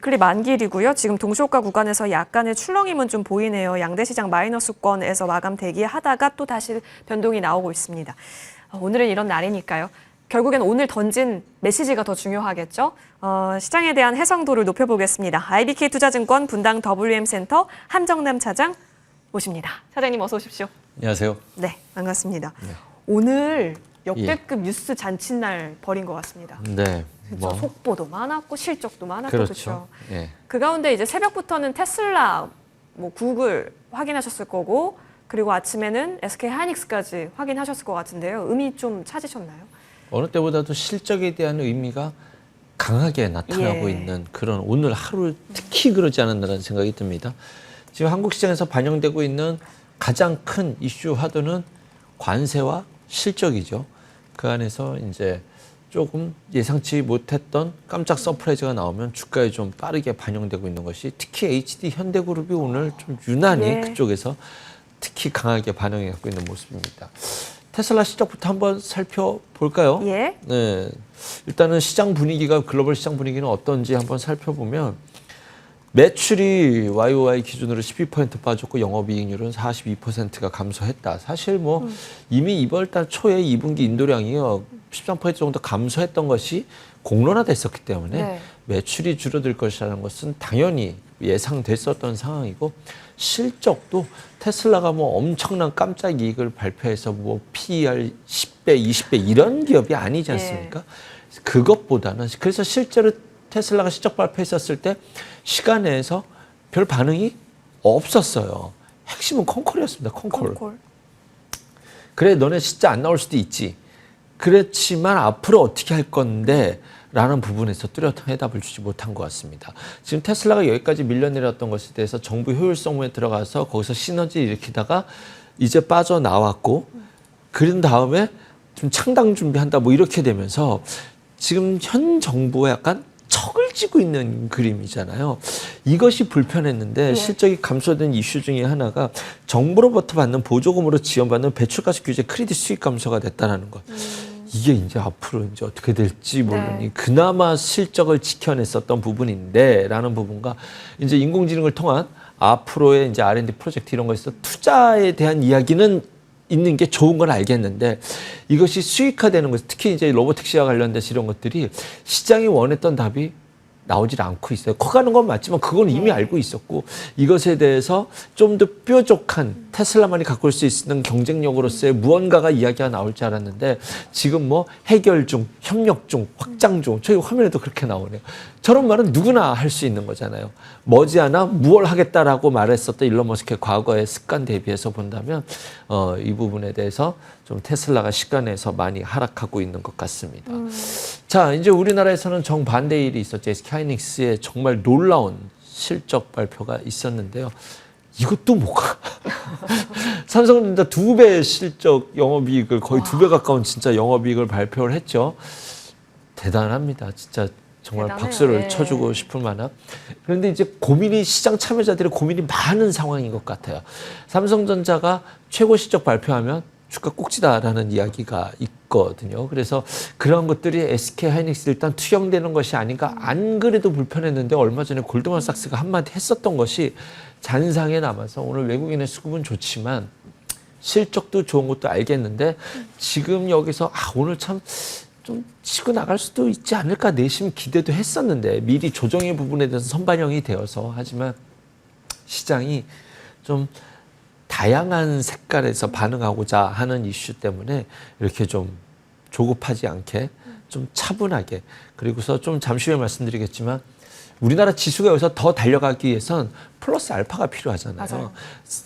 위클리 만길이고요. 지금 동시호가 구간에서 약간의 출렁임은 좀 보이네요. 양대시장 마이너스권에서 마감 대기하다가 또 다시 변동이 나오고 있습니다. 오늘은 이런 날이니까요. 결국엔 오늘 던진 메시지가 더 중요하겠죠. 시장에 대한 해상도를 높여보겠습니다. IBK 투자증권 분당 WM센터 한정남 차장 모십니다. 차장님 어서 오십시오. 안녕하세요. 네, 반갑습니다. 네. 오늘 역대급 뉴스 잔칫날 벌인 것 같습니다. 네. 그렇죠. 속보도 많았고 실적도 많았고 그렇죠. 그렇죠. 예. 그 가운데 이제 새벽부터는 테슬라, 구글 확인하셨을 거고 그리고 아침에는 SK 하이닉스까지 확인하셨을 것 같은데요. 의미 좀 찾으셨나요? 어느 때보다도 실적에 대한 의미가 강하게 나타나고 있는 그런 오늘 하루 특히 그러지 않았나라는 생각이 듭니다. 지금 한국 시장에서 반영되고 있는 가장 큰 이슈 화두는 관세와 실적이죠. 그 안에서 이제 조금 예상치 못했던 깜짝 서프라이즈가 나오면 주가에 좀 빠르게 반영되고 있는 것이 특히 HD 현대그룹이 오늘 좀 유난히 그쪽에서 특히 강하게 반영해 갖고 있는 모습입니다. 테슬라 실적부터 한번 살펴볼까요? 예. 네. 일단은 시장 분위기가 글로벌 시장 분위기는 어떤지 한번 살펴보면 매출이 YOY 기준으로 12% 빠졌고 영업이익률은 42%가 감소했다. 사실 뭐 이미 이번 달 초에 2분기 인도량이요 13% 정도 감소했던 것이 공론화됐었기 때문에 매출이 줄어들 것이라는 것은 당연히 예상됐었던 상황이고 실적도 테슬라가 뭐 엄청난 깜짝 이익을 발표해서 뭐 PER 10배, 20배 이런 기업이 아니지 않습니까? 그것보다는 그래서 실제로 테슬라가 실적 발표했었을 때 시간에서 별 반응이 없었어요. 핵심은 콩콜이었습니다. 콩콜. 그래 너네 진짜 안 나올 수도 있지. 그렇지만 앞으로 어떻게 할 건데 라는 부분에서 뚜렷한 해답을 주지 못한 것 같습니다. 지금 테슬라가 여기까지 밀려내렸던 것에 대해서 정부 효율성에 들어가서 거기서 시너지를 일으키다가 이제 빠져나왔고 그런 다음에 좀 창당 준비한다 뭐 이렇게 되면서 지금 현 정부가 약간 척을 지고 있는 그림이잖아요. 이것이 불편했는데 실적이 감소된 이슈 중에 하나가 정부로부터 받는 보조금으로 지원받는 배출가스 규제 크레딧 수익 감소가 됐다는 것. 이게 이제 앞으로 이제 어떻게 될지 모르니 그나마 실적을 지켜냈었던 부분인데라는 부분과 이제 인공지능을 통한 앞으로의 이제 R&D 프로젝트 이런 거에서 투자에 대한 이야기는 있는 게 좋은 건 알겠는데 이것이 수익화되는 것, 특히 이제 로보택시와 관련돼서 이런 것들이 시장이 원했던 답이 나오질 않고 있어요. 커가는 건 맞지만 그건 이미 알고 있었고 이것에 대해서 좀 더 뾰족한 테슬라만이 갖고 올 수 있는 경쟁력으로서의 무언가가 이야기가 나올 줄 알았는데 지금 뭐 해결 중, 협력 중, 확장 중 저희 화면에도 그렇게 나오네요. 저런 말은 누구나 할 수 있는 거잖아요. 머지않아 무얼 하겠다라고 말했었던 일론 머스크의 과거의 습관 대비해서 본다면 이 부분에 대해서 좀 테슬라가 시간에서 많이 하락하고 있는 것 같습니다. 자, 이제 우리나라에서는 정반대의 일이 있었죠. SK 하이닉스의 정말 놀라운 실적 발표가 있었는데요. 이것도 뭐가 삼성전자 2배 실적 영업이익을 거의 2배 가까운 진짜 영업이익을 발표를 했죠. 대단합니다. 진짜 정말 대단해요. 박수를 쳐주고 싶을 만한. 그런데 이제 고민이 시장 참여자들의 고민이 많은 상황인 것 같아요. 삼성전자가 최고 실적 발표하면 주가 꼭지다라는 이야기가 있거든요. 그래서 그런 것들이 SK 하이닉스 일단 투영되는 것이 아닌가. 안 그래도 불편했는데 얼마 전에 골드만삭스가 한마디 했었던 것이 잔상에 남아서 오늘 외국인의 수급은 좋지만 실적도 좋은 것도 알겠는데 지금 여기서 오늘 참 좀 치고 나갈 수도 있지 않을까 내심 기대도 했었는데 미리 조정의 부분에 대해서 선반영이 되어서 하지만 시장이 좀 다양한 색깔에서 반응하고자 하는 이슈 때문에 이렇게 좀 조급하지 않게 좀 차분하게 그리고서 좀 잠시 후에 말씀드리겠지만 우리나라 지수가 여기서 더 달려가기 위해선 플러스 알파가 필요하잖아요. 맞아요.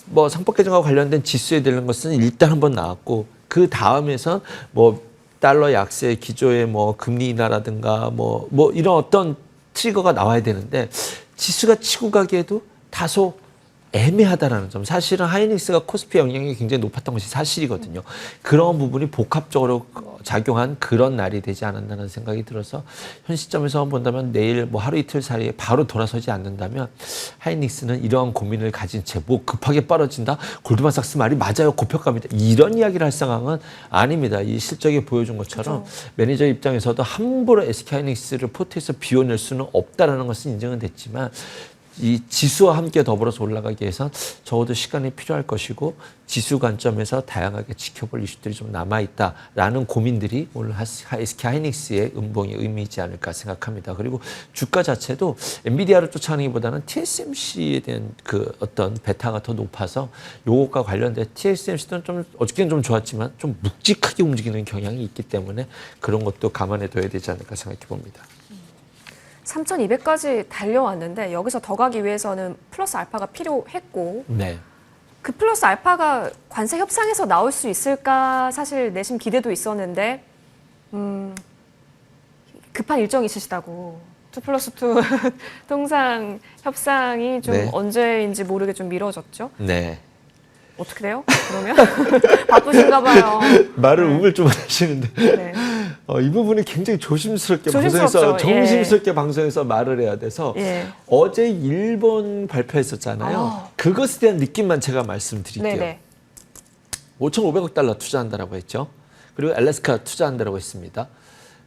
뭐 상법 개정과 관련된 지수에 되는 것은 일단 한번 나왔고 그 다음에선 뭐 달러 약세 기조의 뭐 금리 인하라든가 뭐 이런 어떤 트리거가 나와야 되는데 지수가 치고 가기에도 다소 애매하다라는 점. 사실은 하이닉스가 코스피 영향이 굉장히 높았던 것이 사실이거든요. 그런 부분이 복합적으로 작용한 그런 날이 되지 않았나는 생각이 들어서 현 시점에서 본다면 내일 뭐 하루 이틀 사이에 바로 돌아서지 않는다면 하이닉스는 이러한 고민을 가진 채 뭐 급하게 떨어진다. 골드만삭스 말이 맞아요. 고평가입니다. 이런 이야기를 할 상황은 아닙니다. 이 실적이 보여준 것처럼 그렇죠. 매니저 입장에서도 함부로 SK 하이닉스를 포트에서 비워낼 수는 없다라는 것은 인정은 됐지만 이 지수와 함께 더불어서 올라가기 위해선 적어도 시간이 필요할 것이고 지수 관점에서 다양하게 지켜볼 이슈들이 좀 남아있다라는 고민들이 오늘 SK 하이닉스의 음봉이 의미있지 않을까 생각합니다. 그리고 주가 자체도 엔비디아를 쫓아가기보다는 TSMC에 대한 그 어떤 베타가 더 높아서 요것과 관련된 TSMC는 좀 어저께는 좀 좋았지만 좀 묵직하게 움직이는 경향이 있기 때문에 그런 것도 감안해 둬야 되지 않을까 생각해 봅니다. 3,200까지 달려왔는데 여기서 더 가기 위해서는 플러스 알파가 필요했고 네. 그 플러스 알파가 관세 협상에서 나올 수 있을까 사실 내심 기대도 있었는데 급한 일정이 있으시다고 2+2 통상 협상이 좀 네. 언제인지 모르게 좀 미뤄졌죠. 네. 어떻게 돼요? 그러면 바쁘신가 봐요. 말을 우물쭈물 하시는데 네. 이 부분이 굉장히 조심스럽게 조심스럽죠. 방송에서 정심스럽게 방송에서 말을 해야 돼서 예. 어제 일본 발표했었잖아요. 그것에 대한 느낌만 제가 말씀드릴게요. 네네. 5,500억 달러 투자한다라고 했죠. 그리고 알래스카 투자한다라고 했습니다.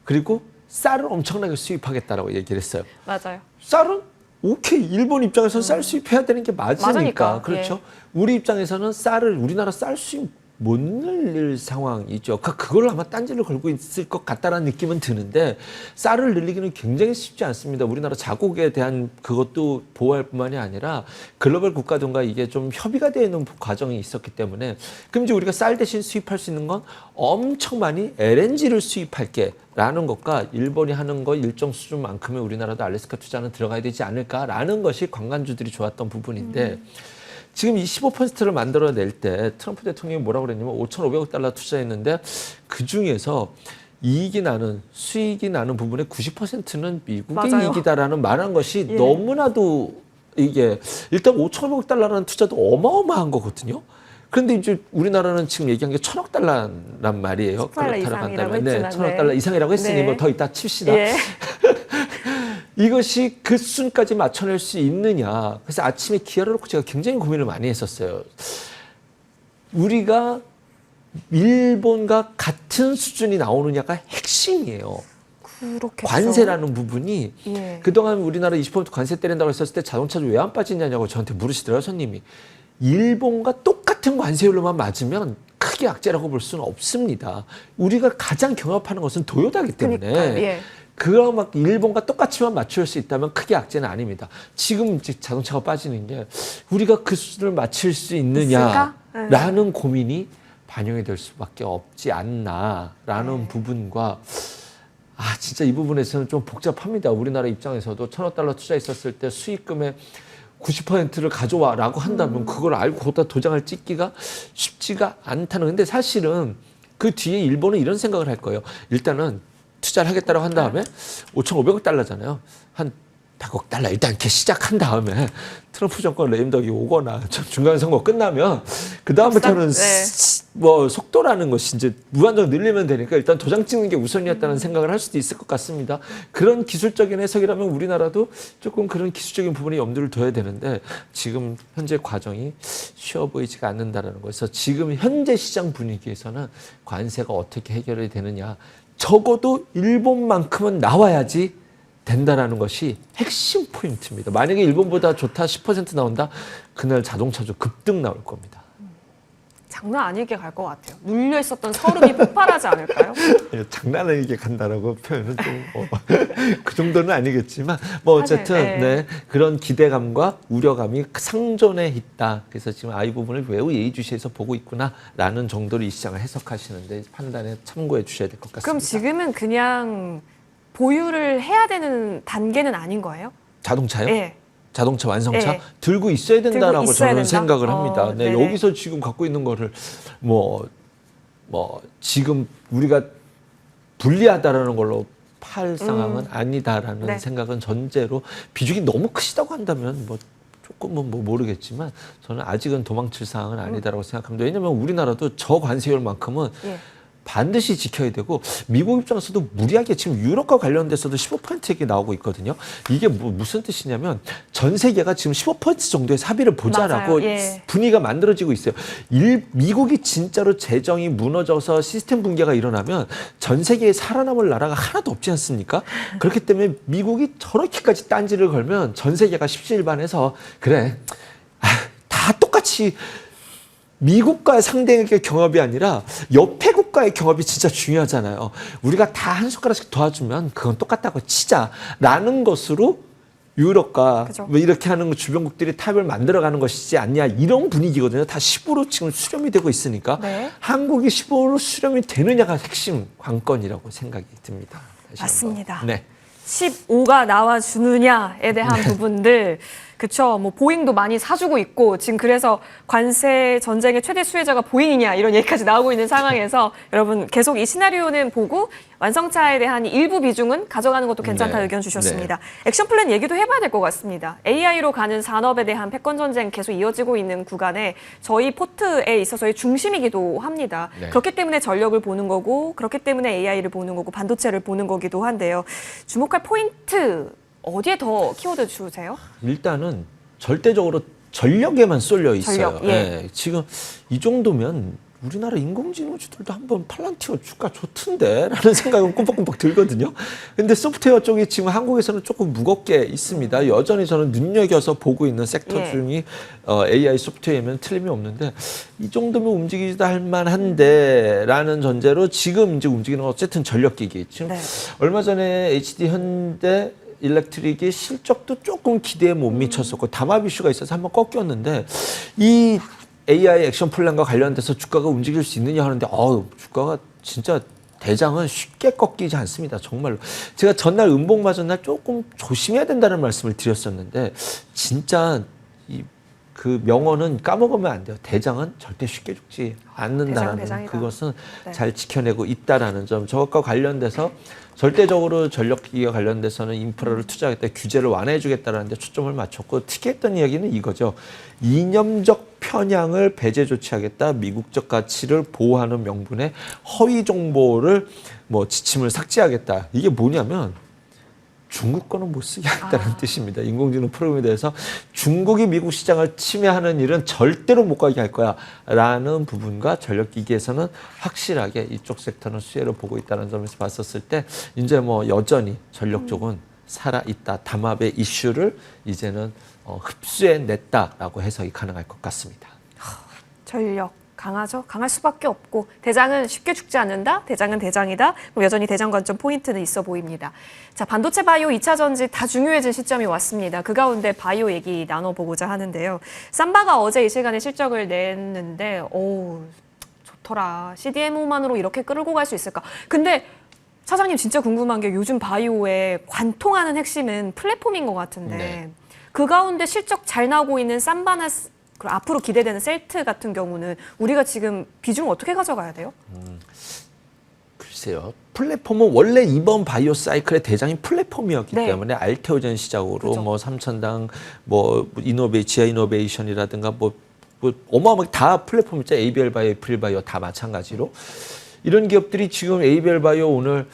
그리고 쌀을 엄청나게 수입하겠다라고 얘기를 했어요. 맞아요. 쌀은 오케이 일본 입장에서는 쌀 수입해야 되는 게 맞으니까, 맞으니까, 그렇죠. 예. 우리 입장에서는 쌀을 우리나라 쌀 수입 못 늘릴 상황이죠. 그걸 아마 딴지를 걸고 있을 것 같다라는 느낌은 드는데 쌀을 늘리기는 굉장히 쉽지 않습니다. 우리나라 자국에 대한 그것도 보호할 뿐만이 아니라 글로벌 국가들과 이게 좀 협의가 되어 있는 과정이 있었기 때문에 그럼 이제 우리가 쌀 대신 수입할 수 있는 건 엄청 많이 LNG를 수입할게 라는 것과 일본이 하는 거 일정 수준만큼의 우리나라도 알래스카 투자는 들어가야 되지 않을까라는 것이 관광주들이 좋았던 부분인데 지금 이 15%를 만들어낼 때 트럼프 대통령이 뭐라고 그랬냐면 5,500억 달러 투자했는데 그중에서 이익이 나는 수익이 나는 부분의 90%는 미국의 맞아요. 이익이다라는 말한 것이 예. 너무나도 이게 일단 5,500억 달러라는 투자도 어마어마한 거거든요. 그런데 이제 우리나라는 지금 얘기한 게 1,000억 달러란 말이에요. 10달러 그렇다고 이상이라고 한다면. 네, 했지만, 1,000억 네. 달러 이상이라고 했으니 네. 뭐 더 이따 칩시다. 예. 이것이 그 수준까지 맞춰낼 수 있느냐. 그래서 아침에 기아를 놓고 제가 굉장히 고민을 많이 했었어요. 우리가 일본과 같은 수준이 나오느냐가 핵심이에요. 그렇겠죠. 관세라는 부분이 예. 그동안 우리나라 20% 관세 때린다고 했었을 때 자동차주 왜 안 빠지냐고 저한테 물으시더라고요, 손님이. 일본과 똑같은 관세율로만 맞으면 크게 악재라고 볼 수는 없습니다. 우리가 가장 경합하는 것은 도요타이기 때문에 그러니까, 예. 그거 막 일본과 똑같이만 맞출 수 있다면 크게 악재는 아닙니다. 지금 이제 자동차가 빠지는 게 우리가 그 수준을 맞출 수 있느냐라는 고민이 반영이 될 수밖에 없지 않나라는 부분과 진짜 이 부분에서는 좀 복잡합니다. 우리나라 입장에서도 1,000억 달러 투자했었을 때 수익금의 90%를 가져와라고 한다면 그걸 알고 거기다 도장을 찍기가 쉽지가 않다는. 근데 사실은 그 뒤에 일본은 이런 생각을 할 거예요. 일단은 투자를 하겠다고 한 다음에 5,500억 달러잖아요. 한 100억 달러 일단 이렇게 시작한 다음에 트럼프 정권 레임덕이 오거나 중간 선거 끝나면 그 다음부터는 뭐 속도라는 것이 이제 무한정 늘리면 되니까 일단 도장 찍는 게 우선이었다는 생각을 할 수도 있을 것 같습니다. 그런 기술적인 해석이라면 우리나라도 조금 그런 기술적인 부분에 염두를 둬야 되는데 지금 현재 과정이 쉬워 보이지가 않는다는 거에서 지금 현재 시장 분위기에서는 관세가 어떻게 해결이 되느냐. 적어도 일본만큼은 나와야지 된다라는 것이 핵심 포인트입니다. 만약에 일본보다 좋다 10% 나온다, 그날 자동차주 급등 나올 겁니다. 장난 아니게 갈 것 같아요. 눌려 있었던 서름이 폭발하지 않을까요? 장난 아니게 간다라고 표현은 좀 그 정도는 아니겠지만 뭐 어쨌든 네, 그런 기대감과 우려감이 상존해 있다. 그래서 지금 이 부분을 매우 예의주시해서 보고 있구나라는 정도로 이 시장을 해석하시는데 판단에 참고해 주셔야 될 것 같습니다. 그럼 지금은 그냥 보유를 해야 되는 단계는 아닌 거예요? 자동차요? 네. 자동차 완성차 네. 들고 있어야 된다라고 들고 있어야 저는 된다? 생각을 합니다. 네, 네네. 여기서 지금 갖고 있는 거를 뭐 지금 우리가 불리하다라는 걸로 팔 상황은 아니다라는 네. 생각은 전제로 비중이 너무 크시다고 한다면 뭐 조금은 뭐 모르겠지만 저는 아직은 도망칠 사항은 아니다라고 생각합니다. 왜냐하면 우리나라도 저관세율만큼은 예. 반드시 지켜야 되고 미국 입장에서도 무리하게 지금 유럽과 관련돼서도 15% 얘기 나오고 있거든요. 이게 무슨 뜻이냐면 전 세계가 지금 15% 정도의 합의를 보자라고 맞아요. 예. 분위기가 만들어지고 있어요. 미국이 진짜로 재정이 무너져서 시스템 붕괴가 일어나면 전 세계에 살아남을 나라가 하나도 없지 않습니까? 그렇기 때문에 미국이 저렇게까지 딴지를 걸면 전 세계가 십시일반해서 그래 다 똑같이 미국과의 상대의 경합이 아니라 옆에 국가의 경합이 진짜 중요하잖아요. 우리가 다 한 숟가락씩 도와주면 그건 똑같다고 치자라는 것으로 유럽과 그죠. 뭐 이렇게 하는 주변국들이 타협을 만들어가는 것이지 않냐 이런 분위기거든요. 다 15로 지금 수렴이 되고 있으니까 네. 한국이 15로 수렴이 되느냐가 핵심 관건이라고 생각이 듭니다. 다시 맞습니다. 한번. 네. 15가 나와주느냐에 대한 부분들, 그쵸. 뭐 보잉도 많이 사주고 있고 지금 그래서 관세 전쟁의 최대 수혜자가 보잉이냐 이런 얘기까지 나오고 있는 상황에서 여러분 계속 이 시나리오는 보고 완성차에 대한 일부 비중은 가져가는 것도 괜찮다 네. 의견 주셨습니다. 액션 플랜 얘기도 해봐야 될 것 같습니다. AI로 가는 산업에 대한 패권 전쟁 계속 이어지고 있는 구간에 저희 포트에 있어서의 중심이기도 합니다. 네. 그렇기 때문에 전력을 보는 거고 그렇기 때문에 AI를 보는 거고 반도체를 보는 거기도 한데요. 주목할 포인트 어디에 더 키워드 주세요? 일단은 절대적으로 전력에만 쏠려 있어요. 전력, 예. 예, 지금 이 정도면 우리나라 인공지능주들도 한번 팔란티어 주가 좋던데 라는 생각은 꿈뻑꿈뻑 들거든요. 근데 소프트웨어 쪽이 지금 한국에서는 조금 무겁게 있습니다. 여전히 저는 눈여겨서 보고 있는 섹터 예. 중이 AI 소프트웨어면 틀림이 없는데 이 정도면 움직이지도 할 만한데 라는 전제로 지금 이제 움직이는 건 어쨌든 전력기기. 지금 네. 얼마 전에 HD 현대 일렉트릭이 실적도 조금 기대에 못 미쳤었고 담합 이슈가 있어서 한번 꺾였는데 이 AI 액션 플랜과 관련돼서 주가가 움직일 수 있느냐 하는데 주가가 진짜 대장은 쉽게 꺾이지 않습니다. 정말로. 제가 전날 음봉 맞은 날 조금 조심해야 된다는 말씀을 드렸었는데 진짜 그 명언은 까먹으면 안 돼요. 대장은 절대 쉽게 죽지 않는다라는 대장이다. 그것은 네. 잘 지켜내고 있다라는 점. 저것과 관련돼서 절대적으로 전력기기와 관련돼서는 인프라를 투자하겠다, 규제를 완화해주겠다라는 데 초점을 맞췄고 특이했던 이야기는 이거죠. 이념적 편향을 배제 조치하겠다, 미국적 가치를 보호하는 명분에 허위 정보를 지침을 삭제하겠다. 이게 뭐냐면 중국 거는 못 쓰게 하겠다는 뜻입니다. 인공지능 프로그램에 대해서 중국이 미국 시장을 침해하는 일은 절대로 못 가게 할 거야 라는 부분과 전력기기에서는 확실하게 이쪽 섹터는 수혜를 보고 있다는 점에서 봤었을 때 이제 여전히 전력 쪽은 살아있다. 담합의 이슈를 이제는 흡수해냈다라고 해석이 가능할 것 같습니다. 전력. 강하죠. 강할 수밖에 없고 대장은 쉽게 죽지 않는다. 대장은 대장이다. 그럼 여전히 대장 관점 포인트는 있어 보입니다. 자, 반도체 바이오 2차 전지 다 중요해진 시점이 왔습니다. 그 가운데 바이오 얘기 나눠보고자 하는데요. 삼바가 어제 이 시간에 실적을 냈는데 좋더라. CDMO만으로 이렇게 끌고 갈 수 있을까? 근데 사장님 진짜 궁금한 게 요즘 바이오에 관통하는 핵심은 플랫폼인 것 같은데 네. 그 가운데 실적 잘 나오고 있는 삼바나 그리고 앞으로 기대되는 셀트 같은 경우는 우리가 지금 비중을 어떻게 가져가야 돼요? 글쎄요. 플랫폼은 원래 이번 바이오 사이클의 대장이 플랫폼이었기 네. 때문에 알테오젠 시작으로 그죠. 삼천당 지아 이노베이션이라든가 어마어마하게 다 플랫폼 있죠. ABL 바이오, 애플 바이오 다 마찬가지로 이런 기업들이 지금 ABL 바이오 오늘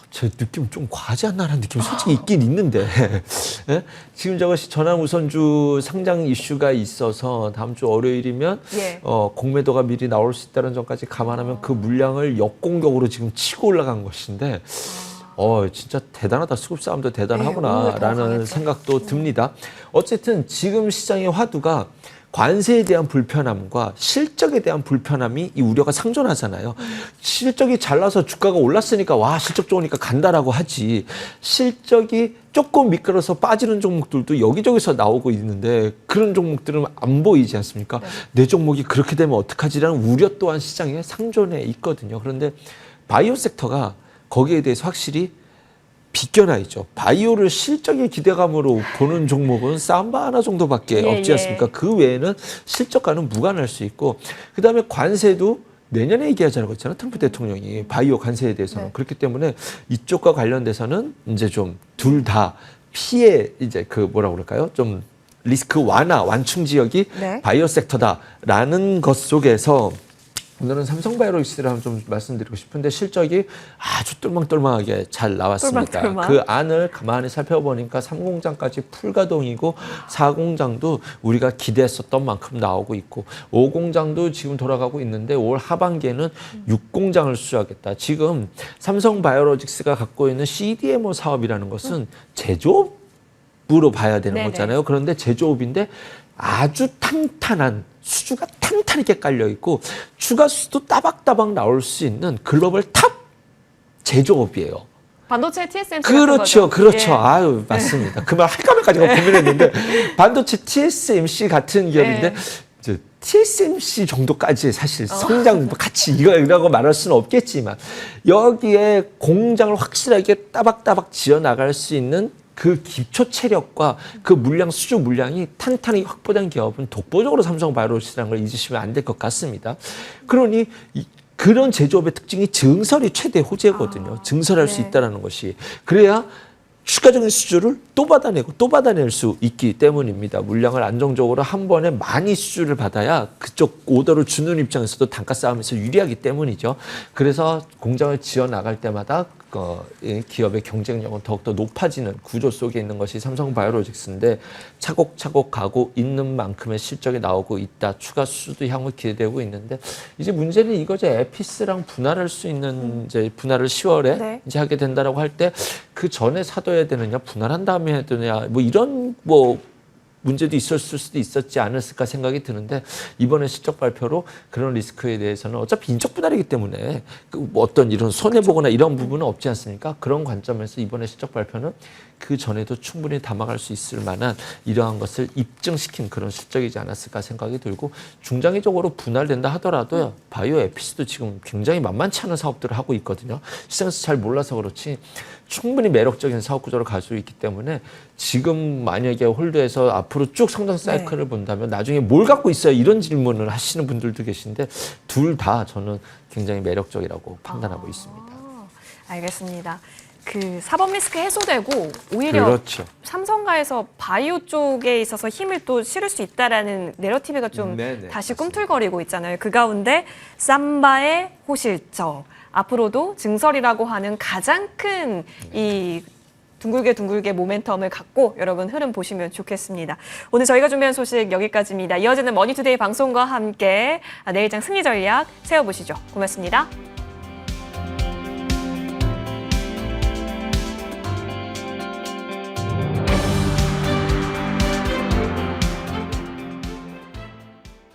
제 느낌 좀 과하지 않나라는 느낌이 솔직히 있긴 있는데 예? 지금 저것이 전환우선주 상장 이슈가 있어서 다음 주 월요일이면 예. 공매도가 미리 나올 수 있다는 점까지 감안하면 그 물량을 역공격으로 지금 치고 올라간 것인데 진짜 대단하다. 수급 싸움도 네, 오늘 더 대단하구나라는 강했죠. 생각도 듭니다. 어쨌든 지금 시장의 화두가 관세에 대한 불편함과 실적에 대한 불편함이 이 우려가 상존하잖아요. 실적이 잘 나서 주가가 올랐으니까 와 실적 좋으니까 간다라고 하지. 실적이 조금 미끄러서 빠지는 종목들도 여기저기서 나오고 있는데 그런 종목들은 안 보이지 않습니까? 네. 내 종목이 그렇게 되면 어떡하지라는 우려 또한 시장에 상존해 있거든요. 그런데 바이오 섹터가 거기에 대해서 확실히 비껴나있죠. 바이오를 실적의 기대감으로 보는 종목은 삼바 하나 정도밖에 없지 않습니까? 그 외에는 실적과는 무관할 수 있고 그다음에 관세도 내년에 얘기하자고 했잖아요. 트럼프 대통령이 바이오 관세에 대해서는. 네. 그렇기 때문에 이쪽과 관련돼서는 이제 좀 둘 다 피해 이제 좀 리스크 완충 지역이 네. 바이오 섹터다라는 것 속에서 오늘은 삼성바이오로직스를 한번 좀 말씀드리고 싶은데 실적이 아주 똘망똘망하게 잘 나왔습니다. 똘망똘망. 그 안을 가만히 살펴보니까 3공장까지 풀가동이고 4공장도 우리가 기대했었던 만큼 나오고 있고 5공장도 지금 돌아가고 있는데 올 하반기에는 6공장을 수주하겠다. 지금 삼성바이오로직스가 갖고 있는 CDMO 사업이라는 것은 제조업으로 봐야 되는 네네. 거잖아요. 그런데 제조업인데 아주 탄탄한 수주가 탄탄하게 깔려 있고 추가 수도 따박따박 나올 수 있는 글로벌 탑 제조업이에요. 반도체 TSMC 그렇죠, 같은 거죠? 그렇죠. 예. 아유 맞습니다. 그 말 할까 말까 제가 고민했는데 반도체 TSMC 같은 기업인데 이제 TSMC 정도까지 사실 성장 같이 이라고 말할 수는 없겠지만 여기에 공장을 확실하게 따박따박 지어 나갈 수 있는 그 기초 체력과 그 물량 수주 물량이 탄탄히 확보된 기업은 독보적으로 삼성바이오로직스라는 걸 잊으시면 안 될 것 같습니다. 그러니 그런 제조업의 특징이 증설이 최대 호재거든요. 증설할 수 네. 있다는 것이. 그래야 추가적인 수주를 또 받아내고 또 받아낼 수 있기 때문입니다. 물량을 안정적으로 한 번에 많이 수주를 받아야 그쪽 오더를 주는 입장에서도 단가 싸움에서 유리하기 때문이죠. 그래서 공장을 지어 나갈 때마다 이 기업의 경쟁력은 더욱더 높아지는 구조 속에 있는 것이 삼성바이오로직스인데 차곡차곡 가고 있는 만큼의 실적이 나오고 있다. 추가 수주도 향후 기대되고 있는데 이제 문제는 이거죠. 에피스랑 분할할 수 있는 이제 분할을 10월에 네. 이제 하게 된다라고 할 때 그 전에 사둬야 되느냐 분할한 다음에 해야 되느냐 뭐 이런 문제도 있었을 수도 있었지 않았을까 생각이 드는데 이번에 실적 발표로 그런 리스크에 대해서는 어차피 인적 분할이기 때문에 뭐 어떤 이런 손해 보거나 이런 부분은 없지 않습니까? 그런 관점에서 이번에 실적 발표는 그 전에도 충분히 담아갈 수 있을 만한 이러한 것을 입증시킨 그런 실적이지 않았을까 생각이 들고 중장기적으로 분할된다 하더라도 바이오 에피스도 지금 굉장히 만만치 않은 사업들을 하고 있거든요. 시장에서 잘 몰라서 그렇지 충분히 매력적인 사업 구조를 가지고 있기 때문에 지금 만약에 홀드에서 앞으로 쭉 성장 사이클을 본다면 나중에 뭘 갖고 있어요? 이런 질문을 하시는 분들도 계신데 둘 다 저는 굉장히 매력적이라고 판단하고 있습니다. 알겠습니다. 그 사법 리스크 해소되고 오히려 그렇죠. 삼성가에서 바이오 쪽에 있어서 힘을 또 실을 수 있다라는 내러티브가 좀 네네, 다시 맞습니다. 꿈틀거리고 있잖아요. 그 가운데 삼바의 호실적 앞으로도 증설이라고 하는 가장 큰 이 둥글게 모멘텀을 갖고 여러분 흐름 보시면 좋겠습니다. 오늘 저희가 준비한 소식 여기까지입니다. 이어지는 머니투데이 방송과 함께 내일장 승리 전략 세워보시죠. 고맙습니다.